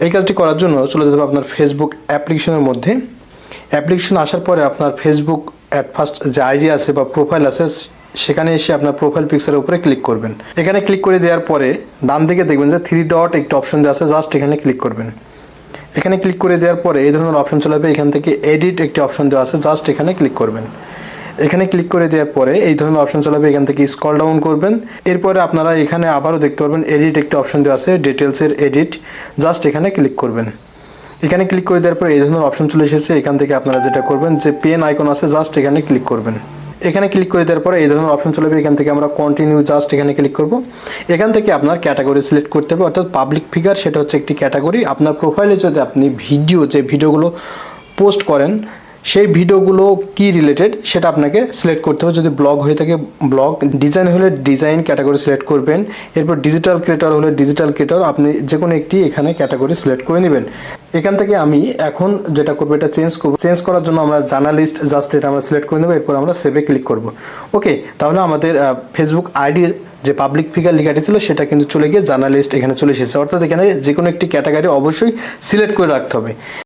এই কাজটি করার জন্য চলে যেতে হবে আপনার ফেসবুক অ্যাপ্লিকেশনের মধ্যে। অ্যাপ্লিকেশন আসার পরে আপনার ফেসবুক অ্যাট ফার্স্ট যে আইডি আছে বা প্রোফাইল আছে সেখানে এসে আপনার প্রোফাইল পিকচারের উপরে ক্লিক করবেন। এখানে ক্লিক করে দেওয়ার পরে ডান দিকে দেখবেন যে 3 ডট একটি অপশন দেওয়া আছে, জাস্ট এখানে ক্লিক করবেন। এখানে ক্লিক করে দেওয়ার পরে এই ধরনের অপশন চলে আসবে। এখান থেকে এডিট একটি অপশন দেওয়া আছে, জাস্ট এখানে ক্লিক করবেন। এখানে ক্লিক করে দেওয়ার পরে এই ধরনের অপশন চলে আসবে। এখান থেকে স্ক্রল ডাউন করবেন। এরপরে আপনারা এখানে আবারও দেখতে পারবেন এডিট একটি অপশন দেওয়া আছে, ডিটেলসের এডিট, জাস্ট এখানে ক্লিক করবেন। এখানে ক্লিক করে দেওয়ার পরে এই ধরনের অপশন চলে এসেছে। এখান থেকে আপনারা যেটা করবেন যে পেন আইকন আছে, জাস্ট এখানে ক্লিক করবেন। এখানে ক্লিক করে দেওয়ার পরে এই ধরনের অপশন চলে যাবে। এখান থেকে আমরা কন্টিনিউ, জাস্ট এখানে ক্লিক করব। এখান থেকে আপনার ক্যাটাগরি সিলেক্ট করতে হবে, অর্থাৎ পাবলিক ফিগার সেটা হচ্ছে একটি ক্যাটাগরি। আপনার প্রোফাইলে যদি আপনি যে ভিডিওগুলো পোস্ট করেন সেই ভিডিওগুলো কি রিলেটেড সেটা আপনাকে সিলেক্ট করতে হবে। যদি ব্লগ হয়ে থাকে ব্লগ, ডিজাইন হলে ডিজাইন ক্যাটাগরি সিলেক্ট করবেন। এরপর ডিজিটাল ক্রিয়েটর হলে ডিজিটাল ক্রিয়েটর, আপনি যে কোনো একটি এখানে ক্যাটাগরি সিলেক্ট করে নেবেন। এখান থেকে আমি এখন যেটা করবো এটা চেঞ্জ করবো। চেঞ্জ করার জন্য আমরা জার্নালিস্ট, জাস্ট এটা আমরা সিলেক্ট করে নেবো। এরপর আমরা সেভে ক্লিক করব। ওকে, তাহলে আমাদের ফেসবুক আইডির যে পাবলিক ফিগার লেখাটি ছিল সেটা কিন্তু চলে গিয়ে জার্নালিস্ট এখানে চলে এসেছে। অর্থাৎ এখানে যে কোনো একটি ক্যাটাগরি অবশ্যই সিলেক্ট করে রাখতে হবে।